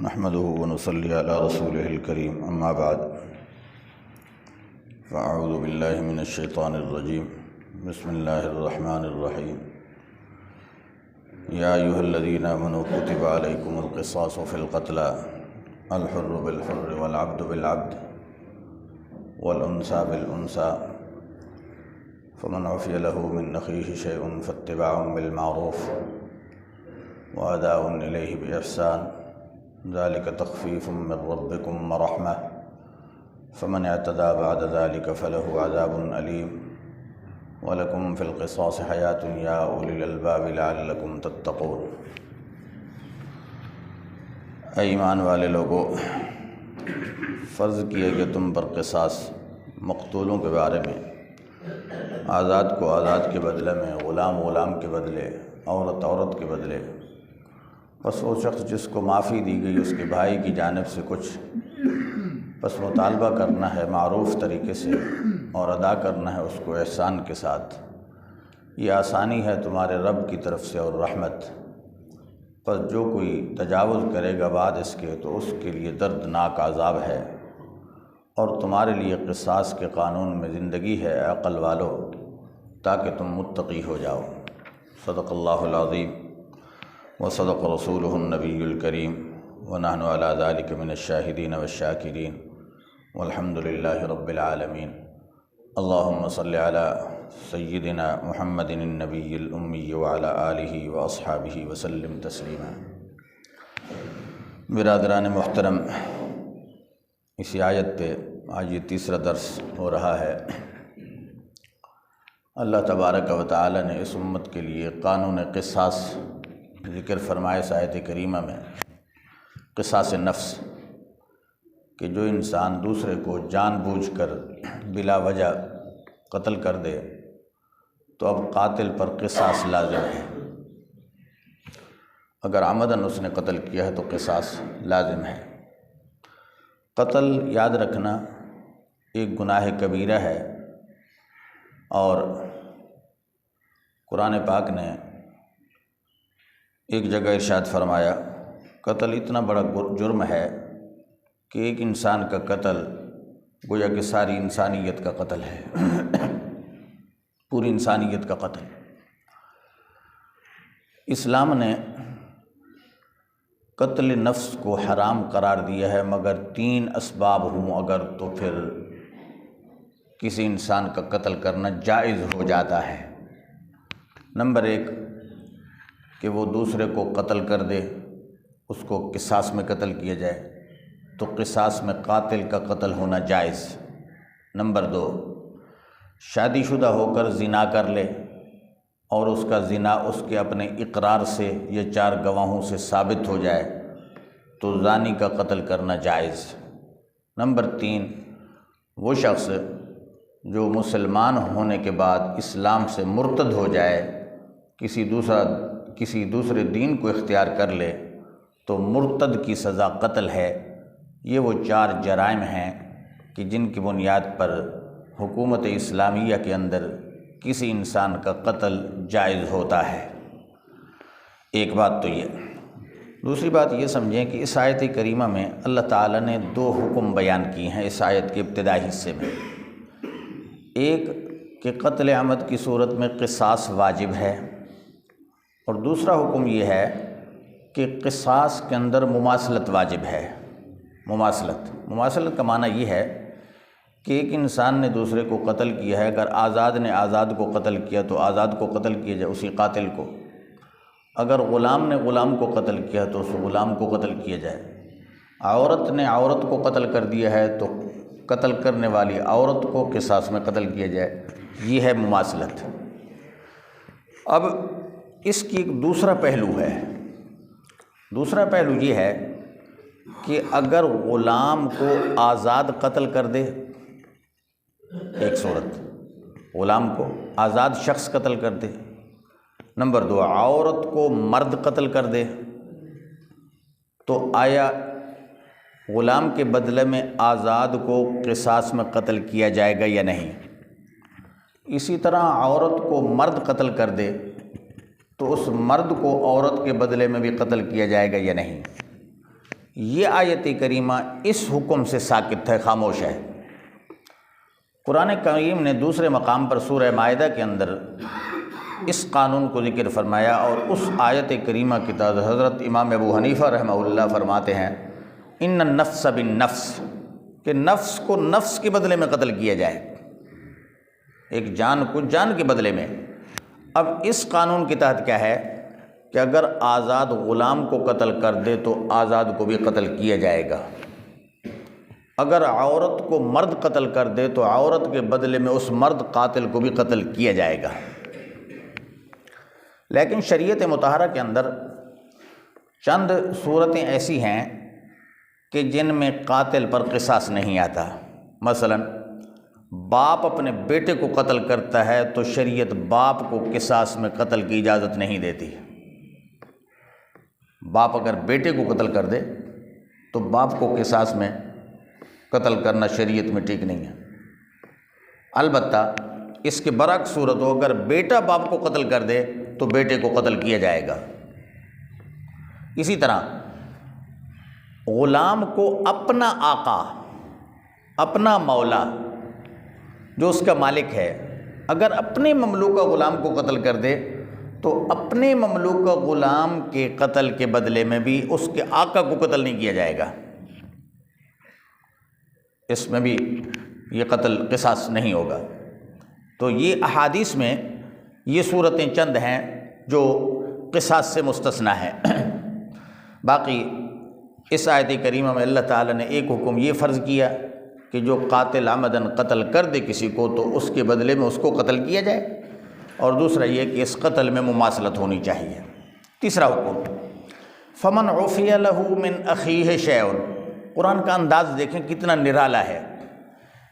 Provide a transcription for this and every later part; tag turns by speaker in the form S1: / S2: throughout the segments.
S1: نحمده ونصلي على رسوله الكريم اما بعد فاعوذ بالله من الشيطان الرجيم بسم الله الرحمن الرحيم يا ايها الذين امنوا كتب عليكم القصاص في القتلى الحر بالحر والعبد بالعبد والانثى بالانثى فمن عفي له من اخيه شيء فاتباع بالمعروف واداء اليه باحسان ذلك تخفيف من ربكم ورحمة فمن اعتدى بعد ذلك فله عذاب أليم ولكم في القصاص حياة يا أولي الألباب لعلكم تتقون۔ اے ایمان والے لوگو، فرض کیا کہ تم پر قصاص مقتولوں کے بارے میں، آزاد کو آزاد کے بدلے میں، غلام غلام کے بدلے، عورت عورت کے بدلے، بس وہ شخص جس کو معافی دی گئی اس کے بھائی کی جانب سے کچھ بس مطالبہ کرنا ہے معروف طریقے سے اور ادا کرنا ہے اس کو احسان کے ساتھ۔ یہ آسانی ہے تمہارے رب کی طرف سے اور رحمت، پر جو کوئی تجاوز کرے گا بعد اس کے تو اس کے لیے دردناک عذاب ہے، اور تمہارے لیے قصاص کے قانون میں زندگی ہے اے عقل والو، تاکہ تم متقی ہو جاؤ۔ صدق اللہ العظیم وصدق رسولہ النبی الکریم ونحن علی ذلک من الشاہدین والشاکرین والحمد للہ رب العالمین۔ اللہم صلی علی سیدنا محمد النبی الامی وعلی آلہ واصحابہ وسلم تسلیما۔ برادران محترم، اسی آیت پہ آج یہ تیسرا درس ہو رہا ہے۔ اللہ تبارک و تعالی نے اس امت کے لیے قانون قصاص ذکر فرمائے اس آیت کریمہ میں، قصاص نفس، کہ جو انسان دوسرے کو جان بوجھ کر بلا وجہ قتل کر دے تو اب قاتل پر قصاص لازم ہے۔ اگر عمداً اس نے قتل کیا ہے تو قصاص لازم ہے۔ قتل یاد رکھنا ایک گناہ کبیرہ ہے، اور قرآن پاک نے ایک جگہ ارشاد فرمایا، قتل اتنا بڑا جرم ہے کہ ایک انسان کا قتل گویا کہ ساری انسانیت کا قتل ہے، پوری انسانیت کا قتل۔ اسلام نے قتل نفس کو حرام قرار دیا ہے، مگر 3 اسباب ہوں اگر تو پھر کسی انسان کا قتل کرنا جائز ہو جاتا ہے۔ نمبر 1 کہ وہ دوسرے کو قتل کر دے، اس کو قصاص میں قتل کیا جائے تو قصاص میں قاتل کا قتل ہونا جائز۔ نمبر 2، شادی شدہ ہو کر زنا کر لے اور اس کا زنا اس کے اپنے اقرار سے یا 4 گواہوں سے ثابت ہو جائے تو زانی کا قتل کرنا جائز۔ نمبر 3، وہ شخص جو مسلمان ہونے کے بعد اسلام سے مرتد ہو جائے، کسی دوسرے دین کو اختیار کر لے تو مرتد کی سزا قتل ہے۔ یہ وہ 4 جرائم ہیں کہ جن کی بنیاد پر حکومت اسلامیہ کے اندر کسی انسان کا قتل جائز ہوتا ہے۔ ایک بات تو یہ۔ دوسری بات یہ سمجھیں کہ اس آیت کریمہ میں اللہ تعالیٰ نے 2 حکم بیان کیے ہیں اس آیت کے ابتدائی حصے میں۔ ایک کہ قتل عمد کی صورت میں قصاص واجب ہے، اور دوسرا حکم یہ ہے کہ قصاص کے اندر مماثلت واجب ہے۔ مماثلت کا معنی یہ ہے کہ ایک انسان نے دوسرے کو قتل کیا ہے، اگر آزاد نے آزاد کو قتل کیا تو آزاد کو قتل کیا جائے، اسی قاتل کو۔ اگر غلام نے غلام کو قتل کیا تو اس غلام کو قتل کیا جائے۔ عورت نے عورت کو قتل کر دیا ہے تو قتل کرنے والی عورت کو قصاص میں قتل کیا جائے۔ یہ ہے مماثلت۔ اب اس کی ایک دوسرا پہلو ہے۔ دوسرا پہلو یہ ہے کہ اگر غلام کو آزاد قتل کر دے، ایک صورت غلام کو آزاد شخص قتل کر دے۔ نمبر 2، عورت کو مرد قتل کر دے، تو آیا غلام کے بدلے میں آزاد کو قصاص میں قتل کیا جائے گا یا نہیں؟ اسی طرح عورت کو مرد قتل کر دے تو اس مرد کو عورت کے بدلے میں بھی قتل کیا جائے گا یا نہیں؟ یہ آیت کریمہ اس حکم سے ساکت ہے، خاموش ہے۔ قرآن کریم نے دوسرے مقام پر سورہ مائدہ کے اندر اس قانون کو ذکر فرمایا، اور اس آیت کریمہ کی تائید حضرت امام ابو حنیفہ رحمہ اللہ فرماتے ہیں ان النفس بالنفس، کہ نفس کو نفس کے بدلے میں قتل کیا جائے، ایک جان کو جان کے بدلے میں۔ اب اس قانون کے تحت کیا ہے کہ اگر آزاد غلام کو قتل کر دے تو آزاد کو بھی قتل کیا جائے گا، اگر عورت کو مرد قتل کر دے تو عورت کے بدلے میں اس مرد قاتل کو بھی قتل کیا جائے گا۔ لیکن شریعت مطہرہ کے اندر چند صورتیں ایسی ہیں کہ جن میں قاتل پر قصاص نہیں آتا۔ مثلا باپ اپنے بیٹے کو قتل کرتا ہے تو شریعت باپ کو قصاص میں قتل کی اجازت نہیں دیتی۔ باپ اگر بیٹے کو قتل کر دے تو باپ کو قصاص میں قتل کرنا شریعت میں ٹھیک نہیں ہے۔ البتہ اس کے برعکس صورت ہو، اگر بیٹا باپ کو قتل کر دے تو بیٹے کو قتل کیا جائے گا۔ اسی طرح غلام کو اپنا آقا، اپنا مولا جو اس کا مالک ہے، اگر اپنے مملوکہ غلام کو قتل کر دے تو اپنے مملوکہ غلام کے قتل کے بدلے میں بھی اس کے آقا کو قتل نہیں کیا جائے گا، اس میں بھی یہ قتل قصاص نہیں ہوگا۔ تو یہ احادیث میں یہ صورتیں چند ہیں جو قصاص سے مستثنیٰ ہیں۔ باقی اس آیت کریمہ میں اللہ تعالیٰ نے ایک حکم یہ فرض کیا کہ جو قاتل عمدن قتل کر دے کسی کو تو اس کے بدلے میں اس کو قتل کیا جائے، اور دوسرا یہ کہ اس قتل میں مماثلت ہونی چاہیے۔ تیسرا حکم فمن عفی لہ من اخیہ شیء، قرآن کا انداز دیکھیں کتنا نرالا ہے۔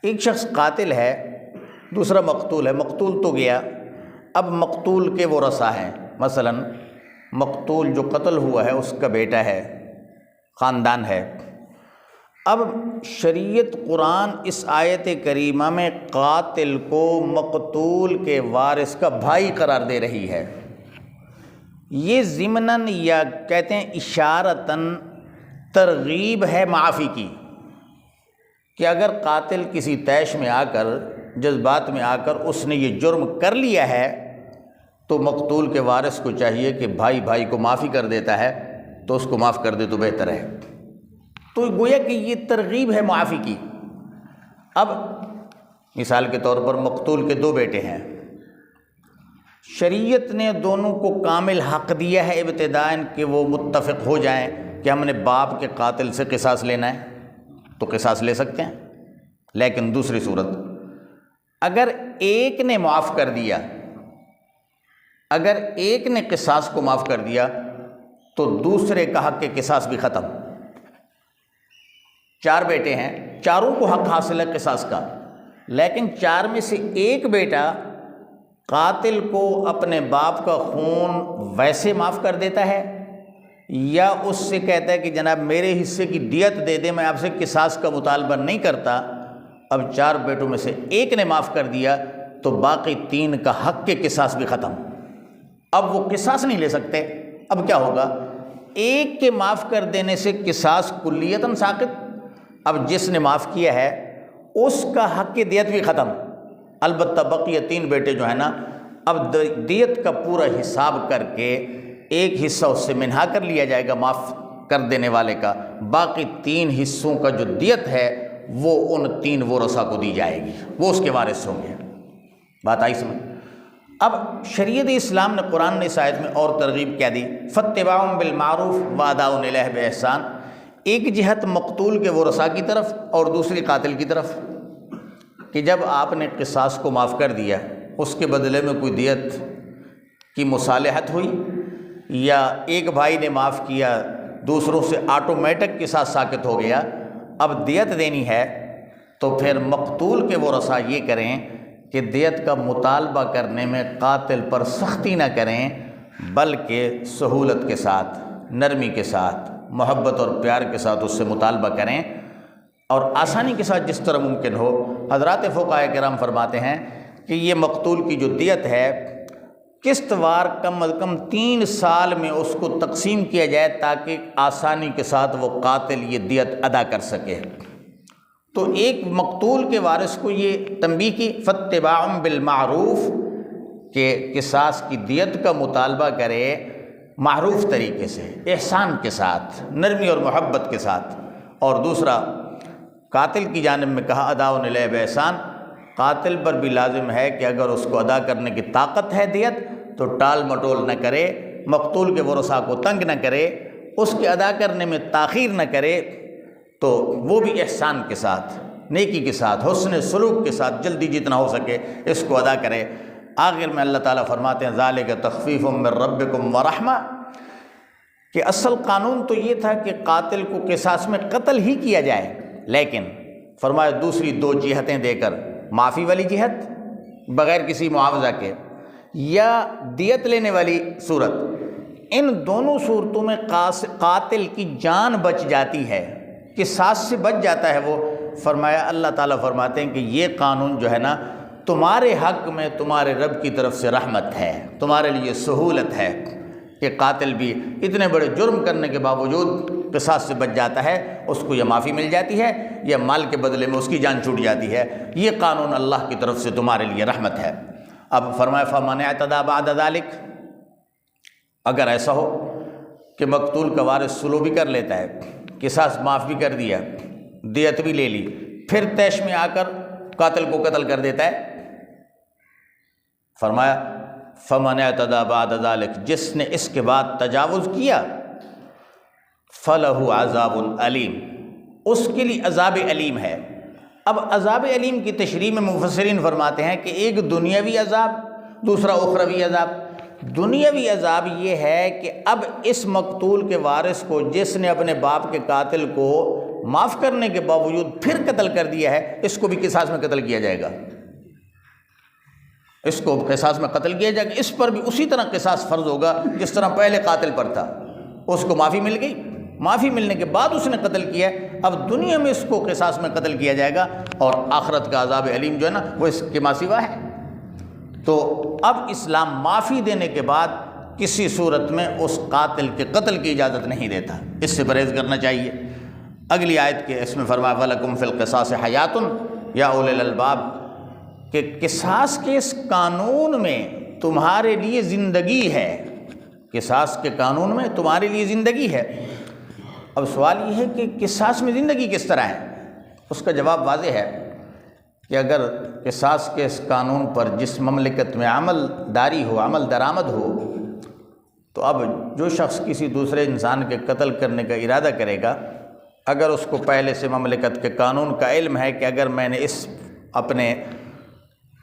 S1: ایک شخص قاتل ہے، دوسرا مقتول ہے، مقتول تو گیا، اب مقتول کے ورثاء ہیں، مثلا مقتول جو قتل ہوا ہے اس کا بیٹا ہے، خاندان ہے۔ اب شریعت قرآن اس آیت کریمہ میں قاتل کو مقتول کے وارث کا بھائی قرار دے رہی ہے۔ یہ ضمناً یا کہتے ہیں اشارتاً ترغیب ہے معافی کی، کہ اگر قاتل کسی طیش میں آ کر، جذبات میں آ کر اس نے یہ جرم کر لیا ہے تو مقتول کے وارث کو چاہیے کہ بھائی بھائی کو معافی کر دیتا ہے تو اس کو معاف کر دے تو بہتر ہے۔ تو گویا کہ یہ ترغیب ہے معافی کی۔ اب مثال کے طور پر مقتول کے دو بیٹے ہیں، شریعت نے دونوں کو کامل حق دیا ہے ابتداءً کہ وہ متفق ہو جائیں کہ ہم نے باپ کے قاتل سے قصاص لینا ہے تو قصاص لے سکتے ہیں۔ لیکن دوسری صورت، اگر ایک نے معاف کر دیا، اگر ایک نے قصاص کو معاف کر دیا تو دوسرے کا حق کے قصاص بھی ختم۔ چار بیٹے ہیں، چاروں کو حق حاصل ہے قصاص کا، لیکن چار میں سے ایک بیٹا قاتل کو اپنے باپ کا خون ویسے معاف کر دیتا ہے، یا اس سے کہتا ہے کہ جناب میرے حصے کی دیت دے دے، میں آپ سے قصاص کا مطالبہ نہیں کرتا۔ اب چار بیٹوں میں سے ایک نے معاف کر دیا تو باقی تین کا حق کے قصاص بھی ختم۔ اب وہ قصاص نہیں لے سکتے۔ اب کیا ہوگا؟ ایک کے معاف کر دینے سے قصاص کلیتاً ساقط، اب جس نے معاف کیا ہے اس کا حق کی دیت بھی ختم۔ البتہ بقیہ تین بیٹے جو ہیں نا، اب دیت کا پورا حساب کر کے ایک حصہ اس سے منہا کر لیا جائے گا معاف کر دینے والے کا، باقی تین حصوں کا جو دیت ہے وہ ان تین ورثاء کو دی جائے گی، وہ اس کے وارث ہوں گے۔ بات آئی سمجھ؟ اب شریعت اسلام نے، قرآن نے اس آیت میں اور ترغیب کیا دی؟ فاتباع بالمعروف واداء الیہ باحسان، ایک جہت مقتول کے ورثاء کی طرف اور دوسری قاتل کی طرف، کہ جب آپ نے قصاص کو معاف کر دیا، اس کے بدلے میں کوئی دیت کی مصالحت ہوئی، یا ایک بھائی نے معاف کیا دوسروں سے آٹومیٹک قصاص ساقط ہو گیا، اب دیت دینی ہے تو پھر مقتول کے ورثاء یہ کریں کہ دیت کا مطالبہ کرنے میں قاتل پر سختی نہ کریں، بلکہ سہولت کے ساتھ، نرمی کے ساتھ، محبت اور پیار کے ساتھ اس سے مطالبہ کریں، اور آسانی کے ساتھ جس طرح ممکن ہو۔ حضرات فقہاء کرام فرماتے ہیں کہ یہ مقتول کی جو دیت ہے قسط وار کم از کم 3 سال میں اس کو تقسیم کیا جائے تاکہ آسانی کے ساتھ وہ قاتل یہ دیت ادا کر سکے۔ تو ایک مقتول کے وارث کو یہ تنبیہ کی فاتباع بالمعروف کہ قصاص کی دیت کا مطالبہ کرے معروف طریقے سے، احسان کے ساتھ، نرمی اور محبت کے ساتھ۔ اور دوسرا قاتل کی جانب میں کہا اداء الیہ باحسان، قاتل پر بھی لازم ہے کہ اگر اس کو ادا کرنے کی طاقت ہے دیت تو ٹال مٹول نہ کرے، مقتول کے ورثاء کو تنگ نہ کرے، اس کے ادا کرنے میں تاخیر نہ کرے، تو وہ بھی احسان کے ساتھ، نیکی کے ساتھ، حسن سلوک کے ساتھ جلدی جتنا ہو سکے اس کو ادا کرے۔ آخر میں اللہ تعالیٰ فرماتے ہیں ذالک تخفیف من ربکم ورحمہ، کہ اصل قانون تو یہ تھا کہ قاتل کو قصاص میں قتل ہی کیا جائے، لیکن فرمایا دوسری 2 جہتیں دے کر، معافی والی جہت بغیر کسی معاوضہ کے، یا دیت لینے والی صورت، ان دونوں صورتوں میں قاتل کی جان بچ جاتی ہے، قصاص سے بچ جاتا ہے وہ۔ فرمایا اللہ تعالیٰ فرماتے ہیں کہ یہ قانون جو ہے نا تمہارے حق میں تمہارے رب کی طرف سے رحمت ہے، تمہارے لیے سہولت ہے کہ قاتل بھی اتنے بڑے جرم کرنے کے باوجود قصاص سے بچ جاتا ہے، اس کو یا معافی مل جاتی ہے یا مال کے بدلے میں اس کی جان چھوٹ جاتی ہے۔ یہ قانون اللہ کی طرف سے تمہارے لیے رحمت ہے۔ اب فرمایا فمن اعتدی بعد ذلک، اگر ایسا ہو کہ مقتول کا وارث سلو بھی کر لیتا ہے، قصاص معاف بھی کر دیا، دیت بھی لے لی، پھر طیش میں آ کر قاتل کو قتل کر دیتا ہے، فرمایا فمن اعتدی بعد ذلک، جس نے اس کے بعد تجاوز کیا، فلہ عذاب علیم، اس کے لیے عذاب علیم ہے۔ اب عذاب علیم کی تشریح میں مفسرین فرماتے ہیں کہ ایک دنیاوی عذاب، دوسرا اخروی عذاب۔ دنیاوی عذاب یہ ہے کہ اب اس مقتول کے وارث کو جس نے اپنے باپ کے قاتل کو معاف کرنے کے باوجود پھر قتل کر دیا ہے، اس کو بھی قصاص میں قتل کیا جائے گا، اس کو قصاص میں قتل کیا جائے گا، اس پر بھی اسی طرح قصاص فرض ہوگا جس طرح پہلے قاتل پر تھا۔ اس کو معافی مل گئی، معافی ملنے کے بعد اس نے قتل کیا، اب دنیا میں اس کو قصاص میں قتل کیا جائے گا، اور آخرت کا عذاب علیم جو ہے نا وہ اس کے ماسوا ہے۔ تو اب اسلام معافی دینے کے بعد کسی صورت میں اس قاتل کے قتل کی اجازت نہیں دیتا، اس سے پرہیز کرنا چاہیے۔ اگلی آیت کے اس میں فرمایا وَلَكُمْ فِي الْقِصَاصِ حَيَاتٌ يَا أُولِي الْأَلْبَابِ، کہ قصاص کے اس قانون میں تمہارے لیے زندگی ہے، قصاص کے قانون میں تمہارے لیے زندگی ہے۔ اب سوال یہ ہے کہ قصاص میں زندگی کس طرح ہے؟ اس کا جواب واضح ہے کہ اگر قصاص کے اس قانون پر جس مملکت میں عمل داری ہو، عمل درآمد ہو، تو اب جو شخص کسی دوسرے انسان کے قتل کرنے کا ارادہ کرے گا، اگر اس کو پہلے سے مملکت کے قانون کا علم ہے کہ اگر میں نے اس اپنے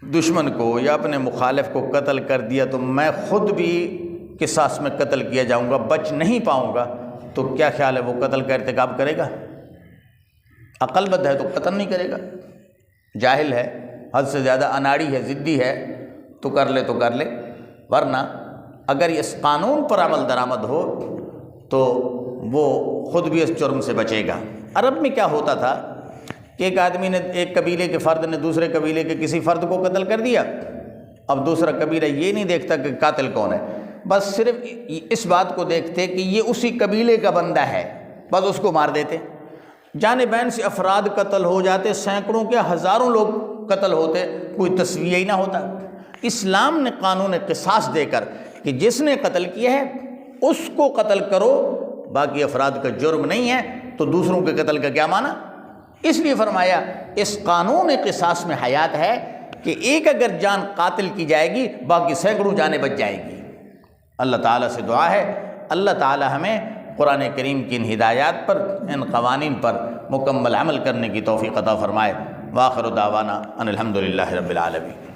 S1: دشمن کو یا اپنے مخالف کو قتل کر دیا تو میں خود بھی قصاص میں قتل کیا جاؤں گا، بچ نہیں پاؤں گا، تو کیا خیال ہے وہ قتل کا ارتکاب کرے گا؟ عقل مند ہے تو قتل نہیں کرے گا، جاہل ہے، حد سے زیادہ اناڑی ہے، ضدی ہے تو کر لے تو کر لے، ورنہ اگر اس قانون پر عمل درآمد ہو تو وہ خود بھی اس جرم سے بچے گا۔ عرب میں کیا ہوتا تھا کہ ایک آدمی نے، ایک قبیلے کے فرد نے دوسرے قبیلے کے کسی فرد کو قتل کر دیا، اب دوسرا قبیلہ یہ نہیں دیکھتا کہ قاتل کون ہے، بس صرف اس بات کو دیکھتے کہ یہ اسی قبیلے کا بندہ ہے، بس اس کو مار دیتے، جانبین سے افراد قتل ہو جاتے، سینکڑوں کے ہزاروں لوگ قتل ہوتے، کوئی تسویہ ہی نہ ہوتا۔ اسلام نے قانون قصاص دے کر کہ جس نے قتل کیا ہے اس کو قتل کرو، باقی افراد کا جرم نہیں ہے، تو دوسروں کے قتل کا کیا معنی؟ اس لیے فرمایا اس قانون قصاص میں حیات ہے کہ ایک اگر جان قاتل کی جائے گی باقی سینکڑوں جانیں بچ جائیں گی۔ اللہ تعالیٰ سے دعا ہے اللہ تعالیٰ ہمیں قرآن کریم کی ان ہدایات پر، ان قوانین پر مکمل عمل کرنے کی توفیق عطا فرمائے۔ وآخر دعوانا ان الحمد للہ رب العالمین۔